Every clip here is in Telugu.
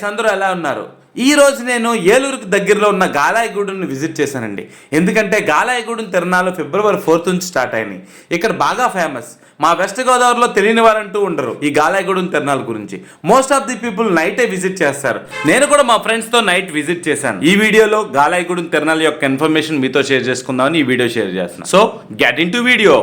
అందరూ ఎలా ఉన్నారు? ఈ రోజు నేను ఏలూరుకు దగ్గరలో ఉన్న గాలాయగూడెంని విజిట్ చేశానండి. ఎందుకంటే గాలాయగూడెం తిరణాలు ఫిబ్రవరి 4 నుంచి స్టార్ట్ అయినాయి. ఇక్కడ బాగా ఫేమస్. మా వెస్ట్ గోదావరిలో తెలియని వారంటూ ఉండరు ఈ గాలాయగూడెం తిరణాల గురించి. మోస్ట్ ఆఫ్ ది పీపుల్ నైటే విజిట్ చేస్తారు. నేను కూడా మా ఫ్రెండ్స్తో నైట్ విజిట్ చేశాను. ఈ వీడియోలో గాలాయగూడెం తిరణాల యొక్క ఇన్ఫర్మేషన్ మీతో షేర్ చేసుకుందామని ఈ వీడియో షేర్ చేస్తున్నాను. So get into video.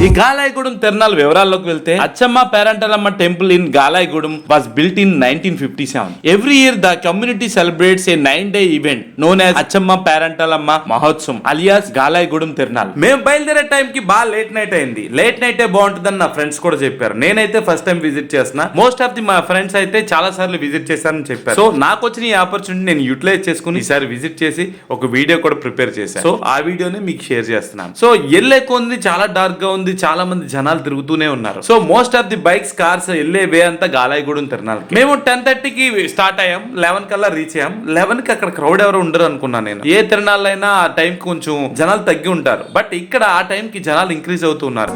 ఈ గాలాయగూడెం తిరణాల వివరాల్లోకి వెళ్తే Acchamma Perantalamma temple in Galayagudem was built in 1957. Every year the community celebrates a 9-day event known as Acchamma Perantalamma మహోత్సవం అలియాస్ గాలాయగూడెం తిరణాలు. మేము బయలుదేరే టైం కి బాగా లేట్ నైట్ అయింది. లేట్ నైటే బాగుంటుందని నా ఫ్రెండ్స్ కూడా చెప్పారు. నేనైతే ఫస్ట్ టైం విజిట్ చేస్తున్నా. మోస్ట్ ఆఫ్ ది మా ఫ్రెండ్స్ అయితే చాలా సార్లు విజిట్ చేశారని చెప్పారు. సో నాకు వచ్చిన ఈ ఆపర్చునిటీ నేను యూటిలైజ్ చేసుకుని ఈసారి విజిట్ చేసి ఒక వీడియో కూడా ప్రిపేర్ చేశాను. సో ఆ వీడియోని మీకు షేర్ చేస్తున్నాను. సో ఎల్లే కొంది చాలా డార్క్ గా ఉంది. చాలా మంది జనాలు తిరుగుతూనే ఉన్నారు. So most of the bikes cars వెళ్ళే వే అంతా గాలాయగూడెం తిరణాలకి. మేము 10:30కి స్టార్ట్ అయ్యాం. 11 కల్లా రీచ్ అయ్యాం. 11కి అక్కడ క్రౌడ్ ఎవరు ఉండరు అనుకున్నాను నేను. ఏ తిరణాలైనా ఆ టైంకి కొంచెం జనాలు తగ్గి ఉంటారు. బట్ ఇక్కడ ఆ టైంకి జనాలు ఇంక్రీజ్ అవుతున్నారు.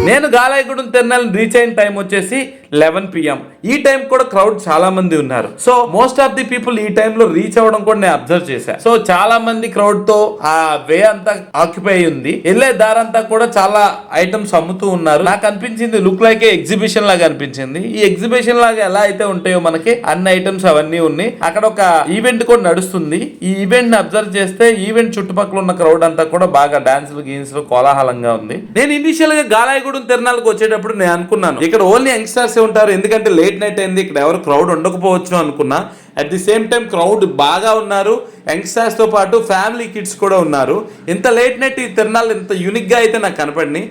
నేను గాలాయగూడెం తిరణాలను రీచ్ అయిన టైం వచ్చేసి 11 PM. ఈ టైం కూడా క్రౌడ్ చాలా మంది ఉన్నారు. So most of the people ఈ టైంలో రీచ్ అవ్వడం కూడా నేను అబ్జర్వ్ చేశాను. సో చాలా మంది క్రౌడ్ తో ఆ వే అంతా ఆక్యుపై ఉంది. వెళ్ళే దారంతా కూడా చాలా ఐటమ్స్ అమ్ముతూ ఉన్నారు. నాకు అనిపించింది లుక్ లైక్ ఎగ్జిబిషన్ లాగా అనిపించింది. ఈ ఎగ్జిబిషన్ లాగా ఎలా అయితే ఉంటాయో మనకి అన్ని ఐటమ్స్ అవన్నీ ఉన్నాయి. అక్కడ ఒక ఈవెంట్ కూడా నడుస్తుంది. ఈ ఈవెంట్ ని అబ్జర్వ్ చేస్తే ఈవెంట్ చుట్టుపక్కల ఉన్న క్రౌడ్ అంతా కూడా బాగా డాన్సులు గీన్స్లు కోలాహలంగా ఉంది. నేను ఇనిషియల్ గా గాలాయగూడెం తిరణాలకు వచ్చేటప్పుడు నేను అనుకున్నాను ఇక్కడ ఓన్లీ యంగ్స్టర్స్ ఉంటారు. ఎందుకంటే లేట్ నైట్ అయింది, ఇక్కడ ఎవరు క్రౌడ్ ఉండకపోవచ్చు అనుకున్నా. At the same time crowd బాగా ఉన్నారు. యంగ్స్టర్స్ తో పాటు ఫ్యామిలీ కిడ్స్ కూడా ఉన్నారు. ఇంత లేట్ నైట్ ఈ తిరణాలు ఇంత యూనిక్ గా అయితే నాకు కనపడినాయి.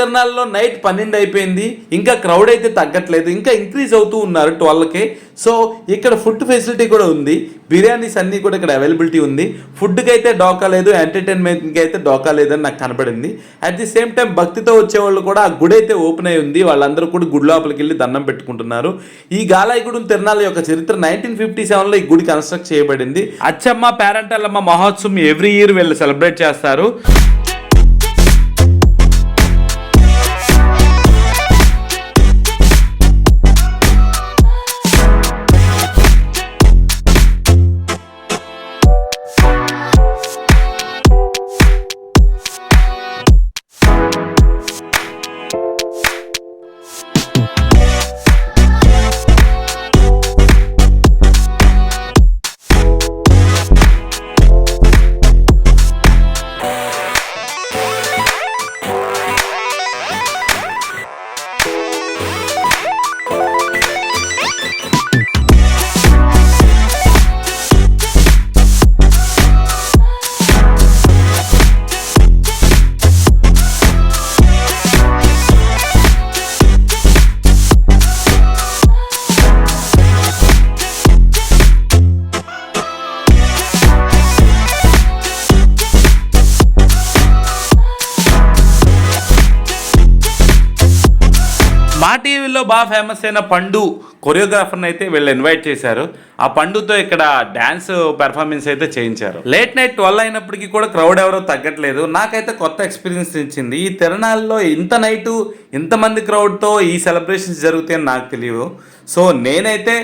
తిరణాల్లో నైట్ 12 అయిపోయింది, ఇంకా క్రౌడ్ అయితే తగ్గట్లేదు, ఇంకా ఇంక్రీజ్ అవుతూ ఉన్నారు 12కే. సో ఇక్కడ ఫుడ్ ఫెసిలిటీ కూడా ఉంది, బిర్యానీస్ అన్నీ కూడా ఇక్కడ అవైలబిలిటీ ఉంది. ఫుడ్కి అయితే డోకా లేదు, ఎంటర్టైన్మెంట్కి అయితే డోకా లేదని నాకు కనపడింది. అట్ ది సేమ్ టైం భక్తితో వచ్చేవాళ్ళు కూడా ఆ గుడి అయితే ఓపెన్ అయి ఉంది, వాళ్ళందరూ కూడా గుడి లోపలికి వెళ్ళి దండం పెట్టుకుంటున్నారు. ఈ గాలాయిగూడెం తిరణాల యొక్క చరిత్ర 1957లో ఈ గుడి కన్స్ట్రక్ట్ చేయబడింది. అచ్చమ్మ పేరంటల్లమ్మ మహోత్సవం ఎవ్రీ ఇయర్ వీళ్ళు సెలబ్రేట్ చేస్తారు. మా టీవీలో బాగా ఫేమస్ అయిన పండు కొరియోగ్రాఫర్ని అయితే వీళ్ళు ఇన్వైట్ చేశారు. ఆ పండుతో ఇక్కడ డ్యాన్స్ పెర్ఫార్మెన్స్ అయితే చేయించారు. లేట్ నైట్ 12 అయినప్పటికీ కూడా క్రౌడ్ ఎవరో తగ్గట్లేదు. నాకైతే కొత్త ఎక్స్పీరియన్స్ ఇచ్చింది. ఈ తిరణాల్లో ఇంత నైటు ఇంతమంది క్రౌడ్తో ఈ సెలబ్రేషన్స్ జరుగుతాయని నాకు తెలియదు. సో నేనైతే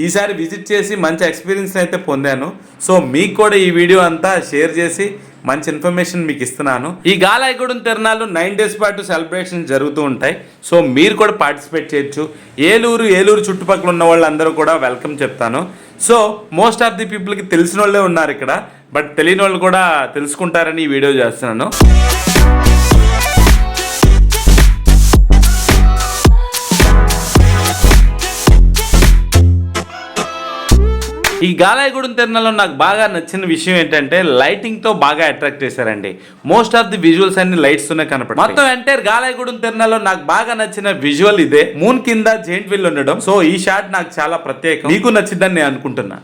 ఈసారి విజిట్ చేసి మంచి ఎక్స్పీరియన్స్ అయితే పొందాను. సో మీకు కూడా ఈ వీడియో అంతా షేర్ చేసి మంచి ఇన్ఫర్మేషన్ మీకు ఇస్తున్నాను. ఈ గాలాయిగూడెం తిరణాలు 9 days పాటు సెలబ్రేషన్ జరుగుతూ ఉంటాయి. సో మీరు కూడా పార్టిసిపేట్ చేయొచ్చు. ఏలూరు చుట్టుపక్కల ఉన్న వాళ్ళందరూ కూడా వెల్కమ్ చెప్తాను. సో మోస్ట్ ఆఫ్ ది పీపుల్కి తెలిసిన వాళ్ళే ఉన్నారు ఇక్కడ, బట్ తెలియని వాళ్ళు కూడా తెలుసుకుంటారని ఈ వీడియో చేస్తున్నాను. ఈ గాలాయిగూడెం తిరణాల్లో నాకు బాగా నచ్చిన విషయం ఏంటంటే లైటింగ్తో బాగా అట్రాక్ట్ చేశారండి. మోస్ట్ ఆఫ్ ది విజువల్స్ అన్ని లైట్స్తోనే కనపడతాయి. మొత్తం ఎంటైర్ గాలాయిగూడెం తిరణాల్లో నాకు బాగా నచ్చిన విజువల్ ఇదే, మూన్ కింద జెయింట్ వీల్ ఉండడం. సో ఈ షాట్ నాకు చాలా ప్రత్యేకం, మీకు నచ్చిందని నేను అనుకుంటున్నా.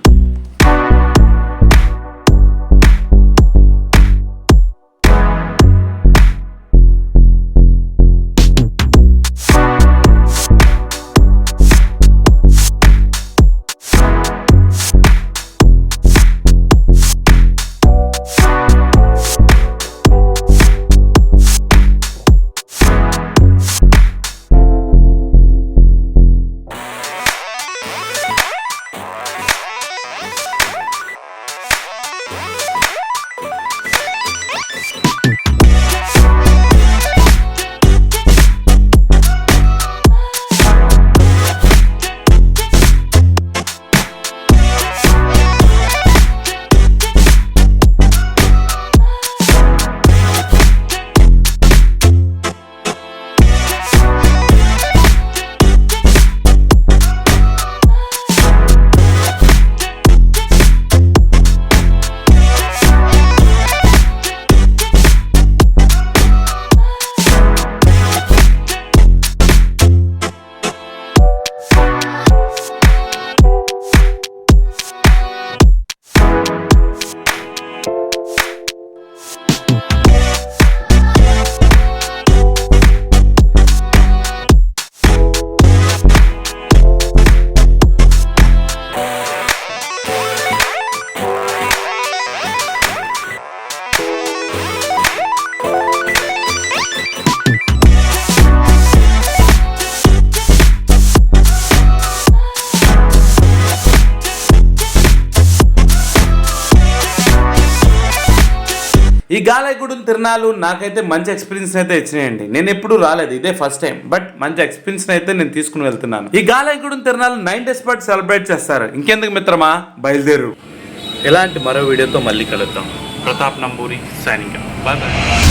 ఈ గాలాయిగూడెం తిరణాలు నాకైతే మంచి ఎక్స్పీరియన్స్ అయితే ఇచ్చినాయండి. నేను ఎప్పుడు రాలేదు, ఇదే ఫస్ట్ టైం, బట్ మంచి ఎక్స్పీరియన్స్ అయితే నేను తీసుకుని వెళ్తున్నాను. ఈ గాలాయిగూడెం తిరణాలు 9 days పాటు సెలబ్రేట్ చేస్తారు. ఇంకెందుకు మిత్రమా, బయలుదేరు. ఇలాంటి మరో వీడియోతో మళ్ళీ కలుద్దాం. Pratap Namburi signing. Bye bye.